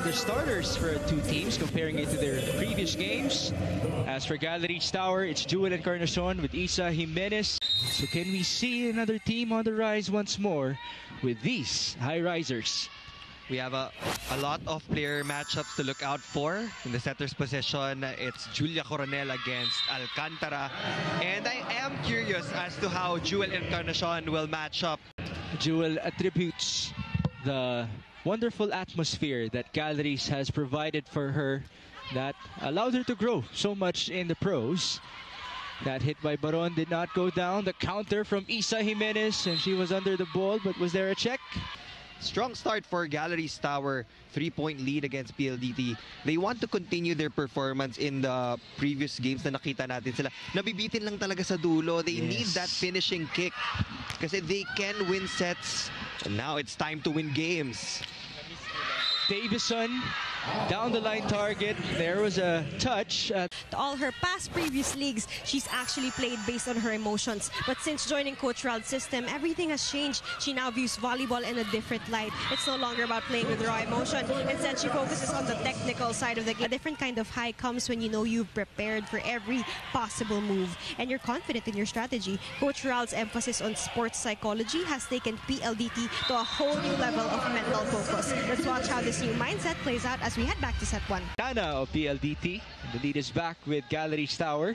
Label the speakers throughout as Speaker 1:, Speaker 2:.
Speaker 1: and the starters for two teams, comparing it to their previous games. As for Galeries Tower, it's Jewel Encarnacion with Isa Jimenez. So can we see another team on the rise once more with these Highrisers?
Speaker 2: We have a lot of player matchups to look out for. In the setter's position, it's Julia Coronel against Alcantara. And I am curious as to how Jewel Encarnacion will match up.
Speaker 1: Jewel attributes the wonderful atmosphere that Galeries has provided for her that allowed her to grow so much in the pros. That hit by Baron did not go down. The counter from Isa Jimenez, and she was under the ball, but was there a check?
Speaker 2: Strong start for Galeries Tower, 3-point lead against PLDT. They want to continue their performance in the previous games na nakita natin sila. Nabibitin lang talaga sa dulo. They need that finishing kick kasi they can win sets. And now it's time to win games.
Speaker 1: Davison, down the line target. There was a touch.
Speaker 3: All her past previous leagues, she's actually played based on her emotions. But since joining Coach Ral's system, everything has changed. She now views volleyball in a different light. It's no longer about playing with raw emotion. Instead, she focuses on the technical side of the game. A different kind of high comes when you know you've prepared for every possible move and you're confident in your strategy. Coach Ral's emphasis on sports psychology has taken PLDT to a whole new level of mental focus. Let's watch how this new mindset plays out as we head back to set one.
Speaker 1: Tana of PLDT. The lead is back with Galeries Tower.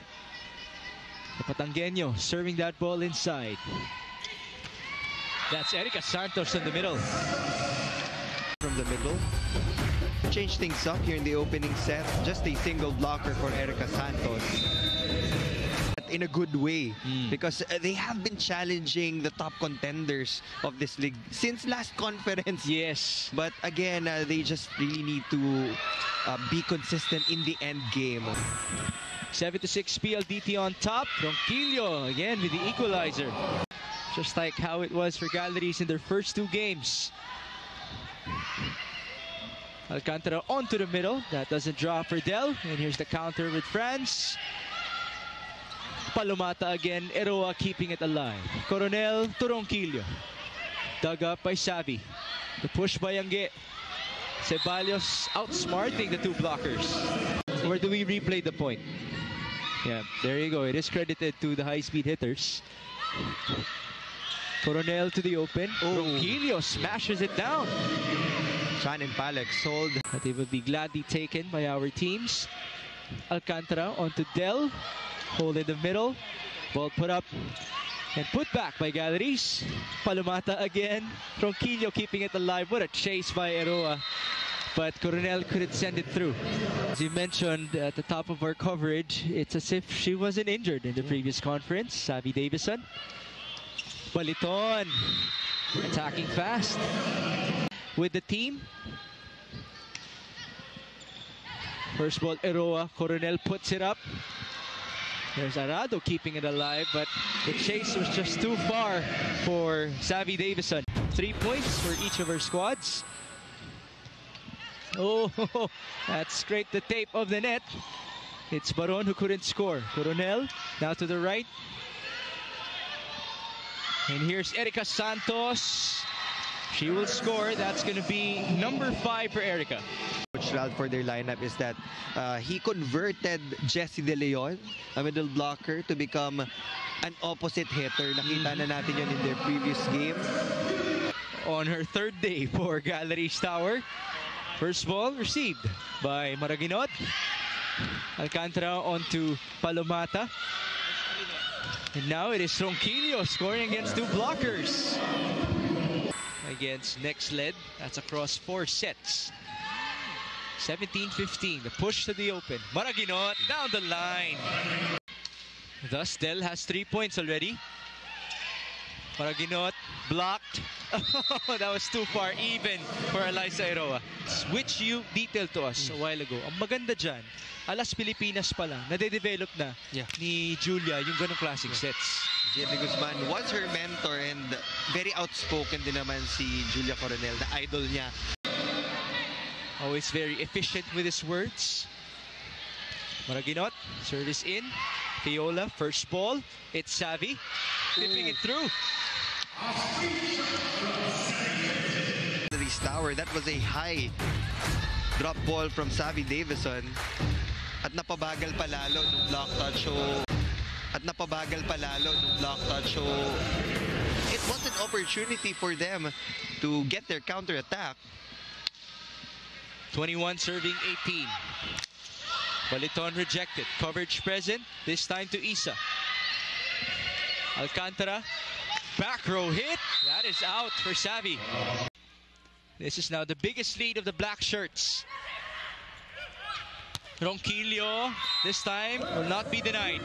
Speaker 1: The Patangueño serving that ball inside. That's Erica Santos in the middle.
Speaker 2: From the middle. To change things up here in the opening set, just a single blocker for Erica Santos. In a good way, because they have been challenging the top contenders of this league since last conference.
Speaker 1: Yes.
Speaker 2: But again, they just really need to be consistent in the end game.
Speaker 1: 7-6 PLDT on top. Ronquillo again with the equalizer. Just like how it was for Galeries in their first two games. Alcantara onto the middle. That doesn't draw for Del. And here's the counter with France. Palomata again. Eroa keeping it alive. Coronel to Ronquillo. Dug up by Savi. The push by Angge. Ceballos outsmarting the two blockers. Where do we replay the point? Yeah, there you go. It is credited to the high-speed hitters. Coronel to the open. Ronquillo smashes it down.
Speaker 2: Shannon Palek sold.
Speaker 1: But it would be gladly taken by our teams. Alcantara onto Del. Hold in the middle. Ball put up and put back by Galeries. Palomata again. Ronquillo keeping it alive. What a chase by Eroa. But Coronel couldn't send it through. As you mentioned at the top of our coverage, it's as if she wasn't injured in the previous conference. Savi Davison. Baliton. Attacking fast. With the team. First ball, Eroa. Coronel puts it up. There's Arado keeping it alive, but the chase was just too far for Savi Davison. 3 points for each of her squads. Oh, that scraped the tape of the net. It's Baron who couldn't score. Coronel now to the right. And here's Erica Santos. She will score. That's going to be number 5 for Erica.
Speaker 2: Coach Ral for their lineup is that he converted Jessie De Leon, a middle blocker, to become an opposite hitter. Nakita na natin yun in their previous game.
Speaker 1: On her third day for Galeries Tower. First ball received by Maraguinot. Alcantara onto Palomata. And now it is Ronquillo scoring against two blockers. Against next lead. That's across 4 sets. 17-15. The push to the open. Maraguinot down the line. Thus, Del has 3 points already. Maraguinot blocked. That was too far even for Eliza Eroa. Which you detailed to us a while ago. Ang maganda dyan, alas Pilipinas pa lang, nade-develop na ni Julia yung ganong klaseng sets.
Speaker 2: Jenny Guzman was her mentor and very outspoken din naman si Julia Coronel, na idol niya.
Speaker 1: Always very efficient with his words. Maraguinot, service in. Fiola, first ball. It's Savi. Tipping it through.
Speaker 2: Galeries Tower, that was a high drop ball from Savvy Davison. At napabagal palalo nung block touch. So, it was an opportunity for them to get their counter-attack.
Speaker 1: 21 serving 18. Baliton rejected. Coverage present. This time to Isa. Alcantara. Back row hit. That is out for Savvy. This is now the biggest lead of the black shirts. Ronquillo this time will not be denied.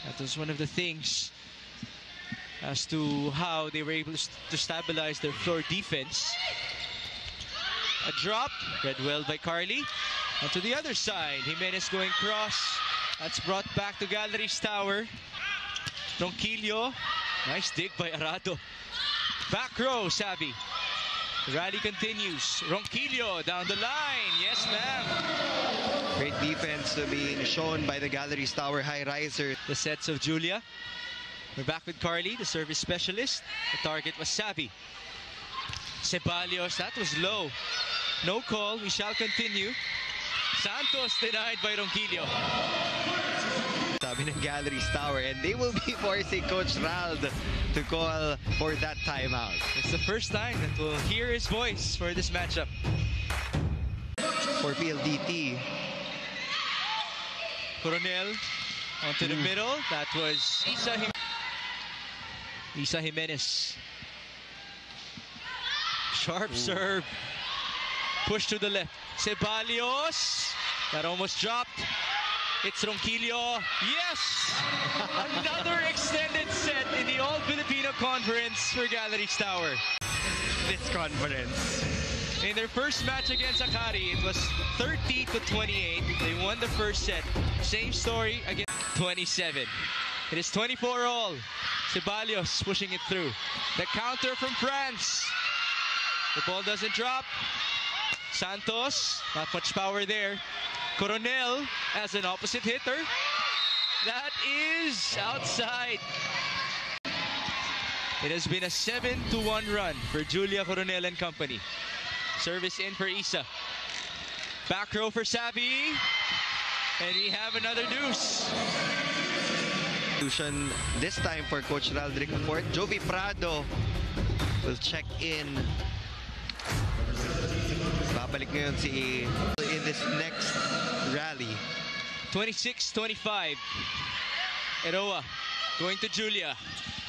Speaker 1: That was one of the things as to how they were able to stabilize their floor defense. A drop, read well by Carly. And to the other side, Jimenez going cross. That's brought back to Galeries Tower. Ronquillo, nice dig by Arado. Back row, Savvy. The rally continues. Ronquillo down the line. Yes, ma'am.
Speaker 2: Great defense being shown by the Galeries Tower Highrisers.
Speaker 1: The sets of Julia. We're back with Carly, the service specialist. The target was Savvy. Ceballos, that was low. No call. We shall continue. Santos denied by Ronquillo.
Speaker 2: Sabi ng Galeries Tower, and they will be forcing Coach Rald to call for that timeout.
Speaker 1: It's the first time that we'll hear his voice for this matchup.
Speaker 2: For PLDT.
Speaker 1: Coronel onto the middle. That was Isa Jimenez. Sharp serve. Push to the left. Ceballos. That almost dropped. It's Ronquillo. Yes! Another extended set in the All-Filipino Conference for Galeries Tower.
Speaker 2: This conference.
Speaker 1: In their first match against Akari, it was 30-28. They won the first set. Same story against 27. It is 24-all. Ceballos pushing it through. The counter from France. The ball doesn't drop. Santos, not much power there. Coronel as an opposite hitter. That is outside. It has been a 7-1 run for Julia Coronel and company. Service in for Isa. Back row for Savvy. And we have another deuce.
Speaker 2: This time for Coach Raldrick Fort. Jovi Prado will check in. Babalik ngayon si in this next rally.
Speaker 1: 26-25. Eroa going to Julia.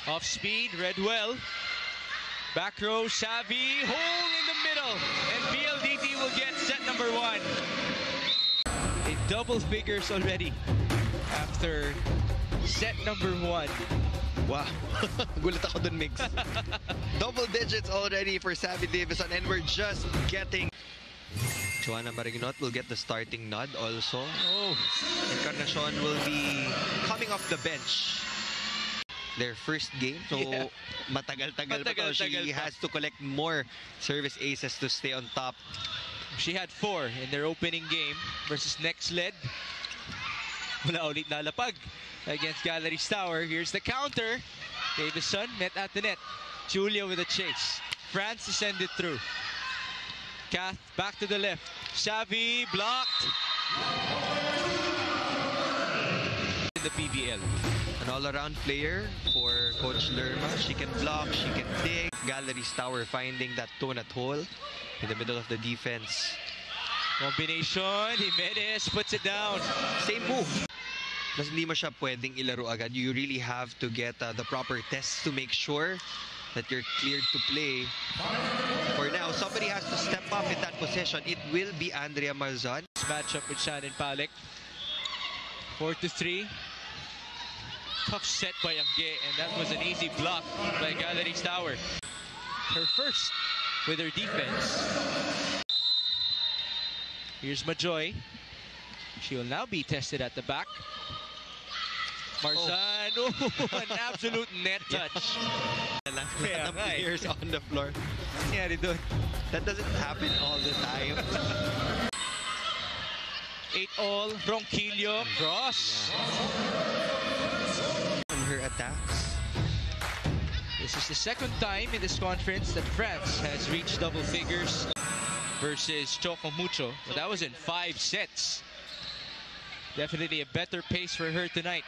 Speaker 1: Off speed, read well. Back row, Savvy. Hole in the middle. And PLDT will get set number 1. In double figures already after set number 1.
Speaker 2: Wow. Gulat ako dun, Mix. Double digits already for Savvy Davison, and we're just getting. Joanna Marignot will get the starting nod also.
Speaker 1: Oh.
Speaker 2: Encarnacion will be coming off the bench. Their first game, so
Speaker 1: Yeah.
Speaker 2: matagal-tagal pa to. She has to collect more service aces to stay on top.
Speaker 1: She had 4 in their opening game versus next led. Wala ulit nalapag against Galeries Tower. Here's the counter. Davison met at the net. Julia with a chase. France descended through. Kath back to the left. Savvy blocked. In the PVL.
Speaker 2: An all-around player for Coach Lerma. She can block, she can dig. Galeries Tower finding that donut hole in the middle of the defense.
Speaker 1: Combination. Jimenez puts it down.
Speaker 2: Same move. Mas hindi mo siya pwedeng ilaro agad. You really have to get the proper tests to make sure that you're cleared to play. For now, somebody has to step up in that position. It will be Andrea Marzon.
Speaker 1: This matchup with Shannon Palek. 4-3. Tough set by Amge, and that was an easy block by Galeries Tower. Her first with her defense. Here's Majoy. She will now be tested at the back. Marzan, an absolute net touch.
Speaker 2: Yeah, players on the floor.
Speaker 1: Yeah, they do.
Speaker 2: That doesn't happen all the time.
Speaker 1: 8-all, Ronquillo, cross.
Speaker 2: On her attacks.
Speaker 1: This is the second time in this conference that France has reached double figures. versus Choco Mucho. But that was in 5 sets. Definitely a better pace for her tonight.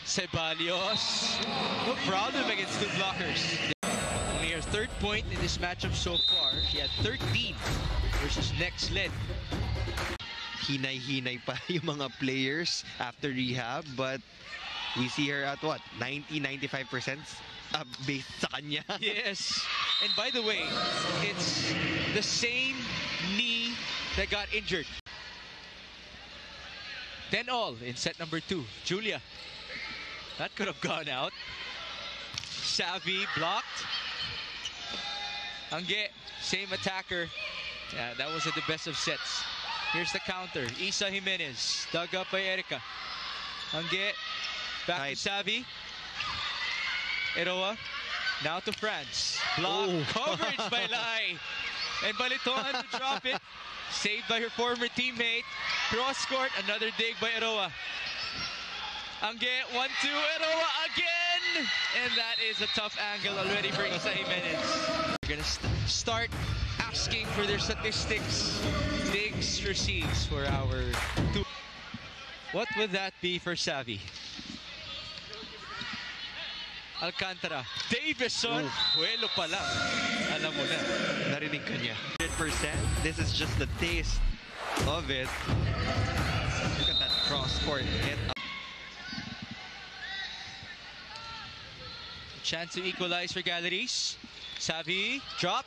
Speaker 1: Ceballos, no problem against 2 blockers. Only her 3rd point in this matchup so far. She had 13 versus next led.
Speaker 2: Hinay-hinay pa yung mga players after rehab, but we see her at what? 90-95% based sa kanya.
Speaker 1: Yes. And by the way, it's the same knee that got injured. 10-all in set number 2. Julia. That could have gone out. Savvy blocked. Angge, same attacker. Yeah, that wasn't the best of sets. Here's the counter. Isa Jimenez, dug up by Erica. Angge, back to Savvy. Eroa, now to France. Block, coverage by Lai. And Balitoan to drop it. Saved by her former teammate. Cross court, another dig by Eroa. Angge, 1-2, Eroa again! And that is a tough angle already for Isa Jimenez. We're gonna start asking for their statistics. Digs receives for our 2. What would that be for Savvy? Alcantara. Davison. Huelo pa lang. Alam mo na.
Speaker 2: Narinig ka niya. 100%. This is just the taste of it. Look at that cross court hit.
Speaker 1: Chance to equalize for Galeries. Savvy. Drop.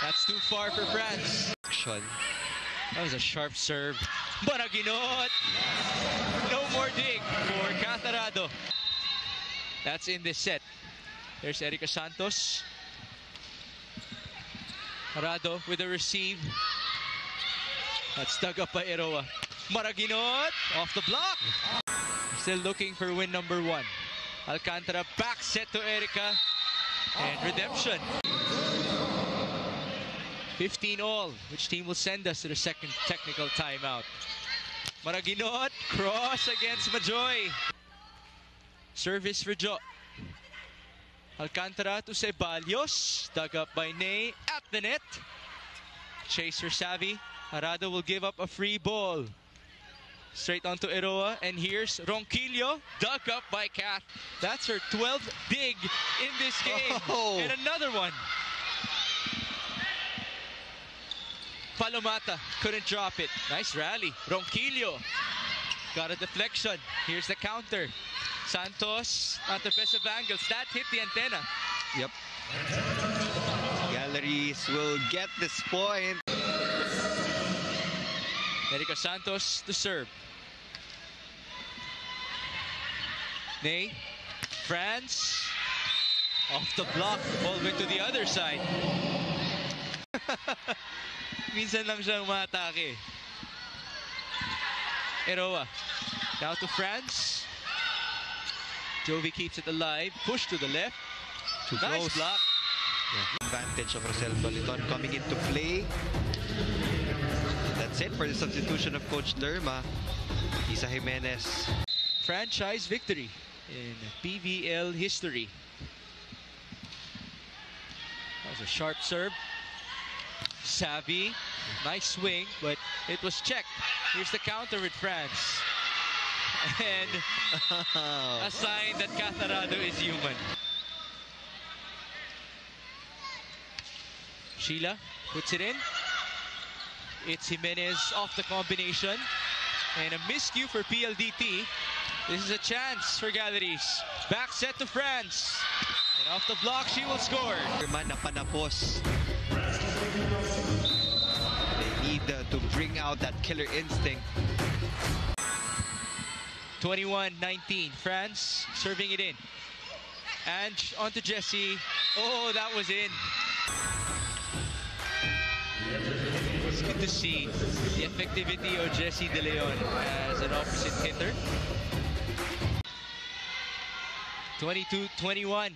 Speaker 1: That's too far for France. That was a sharp serve. Baraginot. No more dig for Catarado. That's in this set. There's Erica Santos. Arado with a receive. That's dug up by Eroa. Maraginot off the block. Still looking for win number 1. Alcantara back set to Erica. And redemption. 15-all. Which team will send us to the second technical timeout? Maraginot. Cross against Majoy. Service for Jo. Alcantara to Ceballos. Dug up by Ney at the net. Chase for Savvy. Arado will give up a free ball. Straight onto Eroa. And here's Ronquillo. Dug up by Kat. That's her 12th dig in this game. And another one. Palomata couldn't drop it. Nice rally. Ronquillo got a deflection. Here's the counter. Santos at the best of angles. That hit the antenna.
Speaker 2: Yep. Galeries will get this point.
Speaker 1: Erica Santos to serve. Ney. France. Off the block. Ball went to the other side. Minsan lang siyang umatake. Eroa. Now to France. Jovi keeps it alive. Push to the left. Nice block.
Speaker 2: Yeah. Advantage of Rosel Baliton coming into play. That's it for the substitution of Coach Lerma. Isa Jimenez.
Speaker 1: Franchise victory in PVL history. That was a sharp serve. Savvy. Nice swing, but it was checked. Here's the counter with France. And a sign that Catarado is human. Sheila puts it in. It's Jimenez off the combination. And a miscue for PLDT. This is a chance for Galeries. Back set to France. And off the block, she will score.
Speaker 2: Napanapos. They need to bring out that killer instinct.
Speaker 1: 21-19, France serving it in. And onto Jessie. Oh, that was in. It's good to see the effectivity of Jessie De Leon as an opposite hitter. 22-21.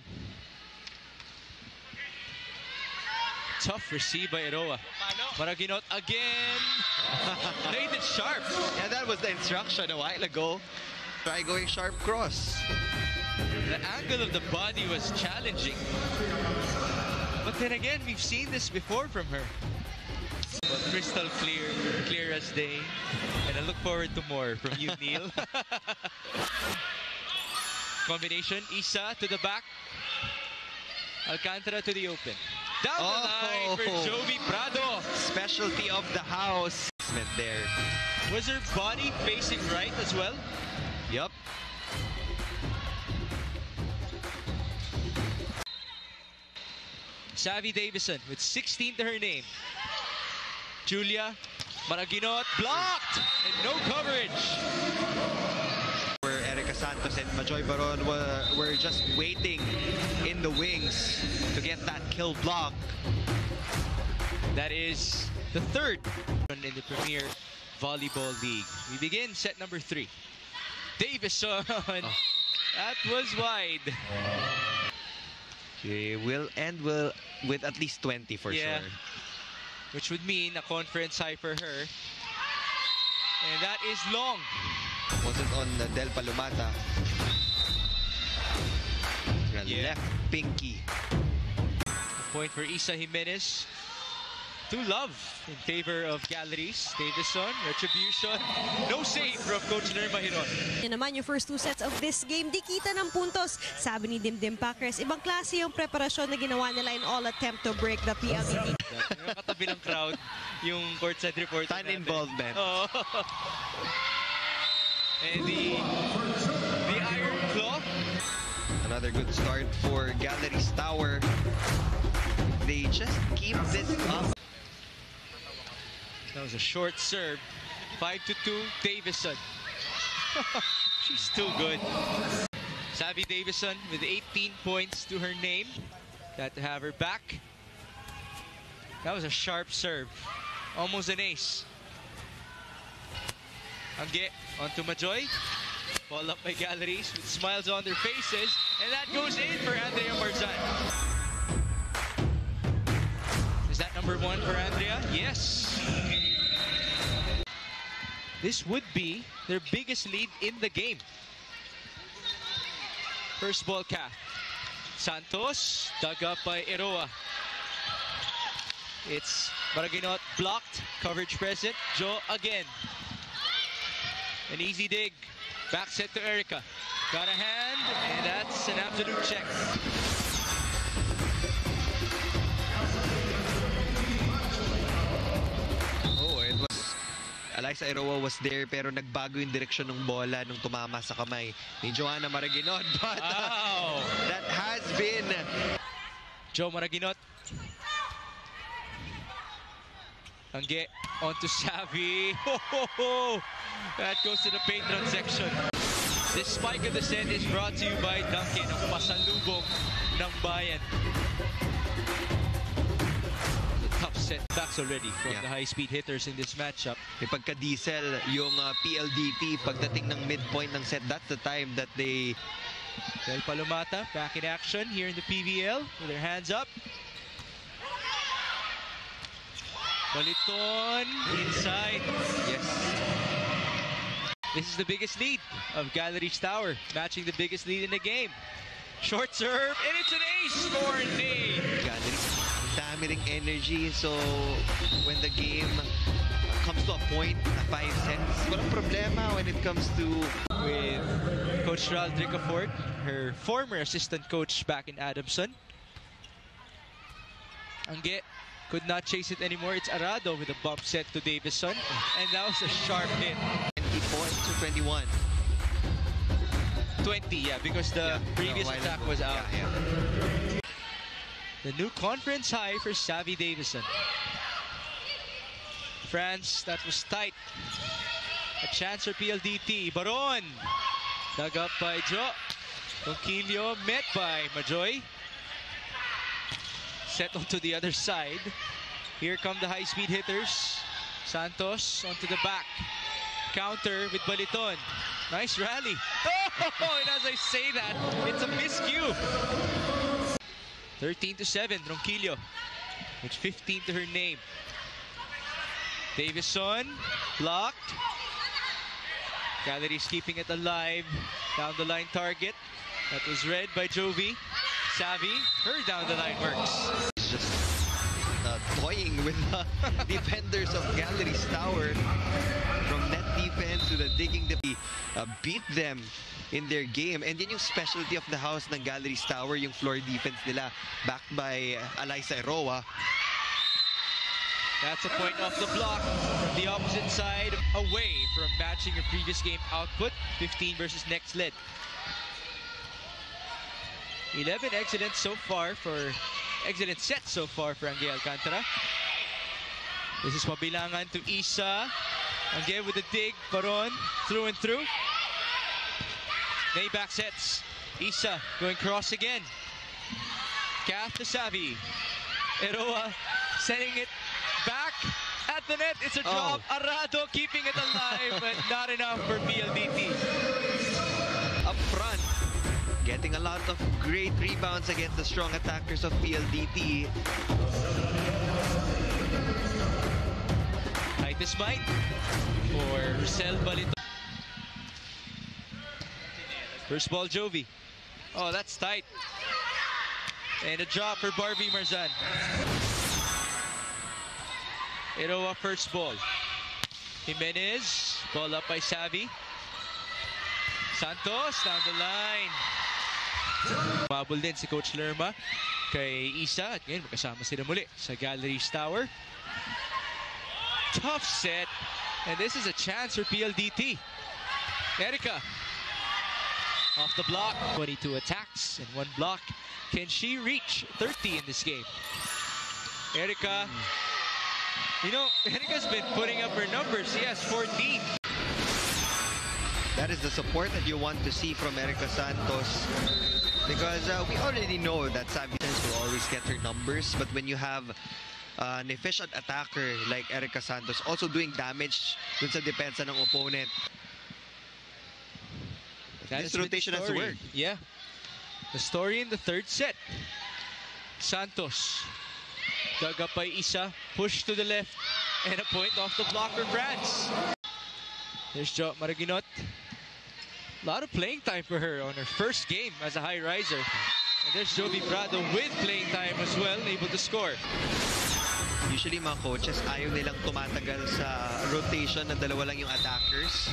Speaker 1: Tough receive by Eroa. Maraginot again. Played it sharp.
Speaker 2: Yeah, that was the instruction a while ago. Try going sharp cross.
Speaker 1: The angle of the body was challenging. But then again, we've seen this before from her. crystal clear as day. And I look forward to more from you, Neil. Combination, Isa to the back. Alcantara to the open. Down the line for Jovi Prado.
Speaker 2: Specialty of the house. There.
Speaker 1: Was her body facing right as well?
Speaker 2: Yup.
Speaker 1: Savvy Davison with 16 to her name. Julia Maraginot blocked and no coverage.
Speaker 2: Where Erica Santos and Majoy Baron were just waiting in the wings to get that kill block.
Speaker 1: That is the third in the Premier Volleyball League. We begin set number 3. Davison. That was wide.
Speaker 2: Okay, will end with at least 20 for sure.
Speaker 1: Which would mean a conference high for her. And that is long.
Speaker 2: Wasn't on Del Palomata. Left pinky.
Speaker 1: A point for Isa Jimenez. 2 love in favor of Galeries. Davison, retribution. No save from Coach Lerma Hiron.
Speaker 3: Yan naman yung first 2 sets of this game. Di kita ng puntos. Sabi ni Dimdim Packers, ibang klase yung preparasyon na ginawa nila in all attempt to break the PLDT.
Speaker 1: Katabi ng crowd yung courtside report.
Speaker 2: Fan involvement.
Speaker 1: Oh. And the Iron Claw.
Speaker 2: Another good start for Galeries Tower. They just keep this up.
Speaker 1: That was a short serve. 5-2, Davison. She's still good. Savvy Davison with 18 points to her name. Got to have her back. That was a sharp serve. Almost an ace. Angge onto Majoy. Ball up by Galeries with smiles on their faces. And that goes in for Andrea Marzan. Is that number 1 for Andrea? Yes. This would be their biggest lead in the game. First ball cap. Santos dug up by Eroa. It's Maraginot blocked. Coverage present. Joe again. An easy dig. Back set to Erica. Got a hand, and that's an absolute check.
Speaker 2: Eliza Eroa was there pero nagbago yung direksyon ng bola nung tumama sa kamay ni Joanna Maraginot. But that has been...
Speaker 1: Joe Maraginot. Angge onto Savvy. That goes to the patron section. This spike of the set is brought to you by Duncan, ang pasalubong ng bayan. Tough setbacks already from the high speed hitters in this matchup.
Speaker 2: May pagka-diesel yung PLDT pagdating ng midpoint ng set. That's the time that they...
Speaker 1: Del Palomata back in action here in the PVL with their hands up. Baliton inside. Yes. This is the biggest lead of Galeries Tower, matching the biggest lead in the game. Short serve, and it's an ace for Nate.
Speaker 2: Galeries, dami ring energy. So when the game comes to a point, 5 sets, walang problema when it comes to...
Speaker 1: With Coach Ralph Ricafort, her former assistant coach back in Adamson. Angge could not chase it anymore. It's Arado with a bump set to Davison. And that was a sharp hit.
Speaker 2: 24 to 21.
Speaker 1: 20, yeah, because the previous attack was out. The new conference high for Savvy Davison. France, that was tight. A chance for PLDT. Baron. Dug up by Joe. Ronquillo met by Majoy. Settled to the other side. Here come the high-speed hitters. Santos onto the back. Counter with Baliton. Nice rally. Oh, and as I say that, it's a miscue. 13-7, Ronquillo. With 15 to her name. Davison, blocked. Galeries keeping it alive. Down the line target. That was read by Jovi. Savvy, her down the line works.
Speaker 2: It's just toying with the defenders of Galeries Tower. From net defense to the digging, beat them in their game. And yun yung specialty of the house ng Galeries Tower, yung floor defense nila, backed by Alyssa Eroa.
Speaker 1: That's a point off the block from the opposite side, away from matching your previous game output. 15 versus next lead. 11 excellent sets so far for Angge Alcantara. This is pabilangan to Isa. Angge with a dig, Paron through and through. May back sets. Isa going cross again. Kath to Savi. Eroa sending it back at the net. It's a drop. Arado keeping it alive, but not enough for PLDT.
Speaker 2: Up front, getting a lot of great rebounds against the strong attackers of PLDT.
Speaker 1: Tightest might for Rosel Balito. First ball, Jovi. Oh, that's tight. And a drop for Barbie Marzan. Eroa first ball. Jimenez, ball up by Savi. Santos down the line. Mabul din si Coach Lerma kay Isa. At ngayon magkasama sila muli sa Galeries Tower. Tough set. And this is a chance for PLDT. Erica off the block. 22 attacks and 1 block. Can she reach 30 in this game? Erica. You know, Erica's been putting up her numbers. She has 14.
Speaker 2: That is the support that you want to see from Erica Santos. Because we already know that Savi will always get her numbers. But when you have an efficient attacker like Erica Santos also doing damage dun sa depensa ng opponent, this rotation has worked.
Speaker 1: Yeah. The story in the third set. Santos. Dug up by Isa. Push to the left. And a point off the block for France. There's Jo Maraginot. A lot of playing time for her on her first game as a high riser. And there's Jovi Prado with playing time as well, able to score.
Speaker 2: Usually mga coaches, ayaw nilang tumatagal sa rotation na dalawa lang yung attackers.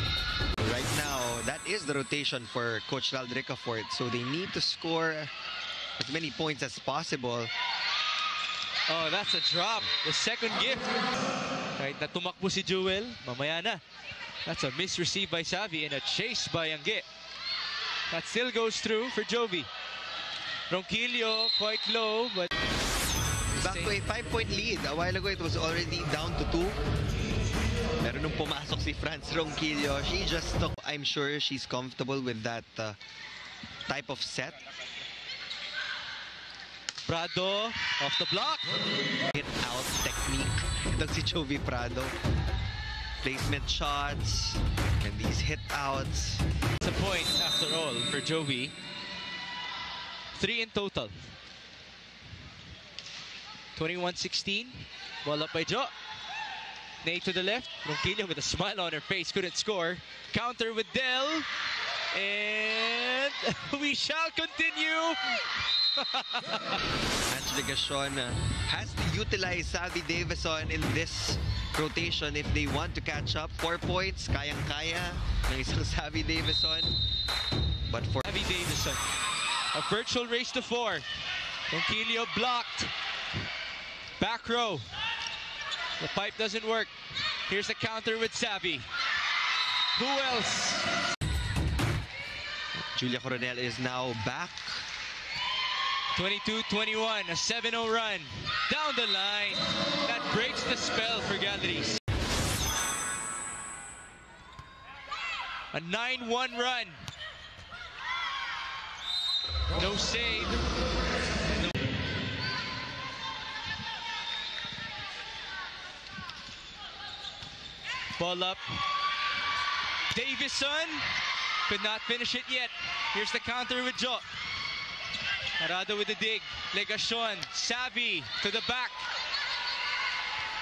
Speaker 2: Right now, that is the rotation for Coach Rald Ricafort. So they need to score as many points as possible.
Speaker 1: Oh, that's a drop. The second gift. Kahit na tumakbo si Jewel, mamaya na. That's a miss received by Savi and a chase by Angge. That still goes through for Jovi. Ronquillo quite low, but
Speaker 2: back to a 5-point lead. A while ago, it was already down to 2. Pero nung pumasok si Franz Ronquillo, she just took. I'm sure she's comfortable with that type of set.
Speaker 1: Prado off the block.
Speaker 2: Hit out technique. Itong si Jovi Prado. Placement shots and these hit outs.
Speaker 1: It's a point after all for Jovi. 3 in total. 21-16. Ball up by Jo. Nate to the left. Ronquillo with a smile on her face. Couldn't score. Counter with Del. And we shall continue.
Speaker 2: Angelica Gaston has to utilize Savi Davison in this rotation if they want to catch up. 4 points, kayang-kaya ng isang Savi Davison. But for
Speaker 1: Savi Davison, a virtual race to 4. Ronquillo blocked. Back row. The pipe doesn't work. Here's the counter with Savi. Who else?
Speaker 2: Julia Coronel is now back.
Speaker 1: 22-21, a 7-0 run. Down the line. That breaks the spell for Galeries. A 9-1 run. No save. Ball up. Davison could not finish it yet. Here's the counter with Jo. Arado with the dig. Legacion. Savi to the back.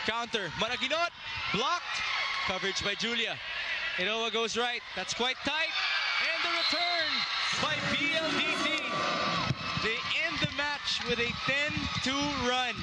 Speaker 1: Counter. Maraginot. Blocked. Coverage by Julia. Eroa goes right. That's quite tight. And the return by PLDT. They end the match with a 10-2 run.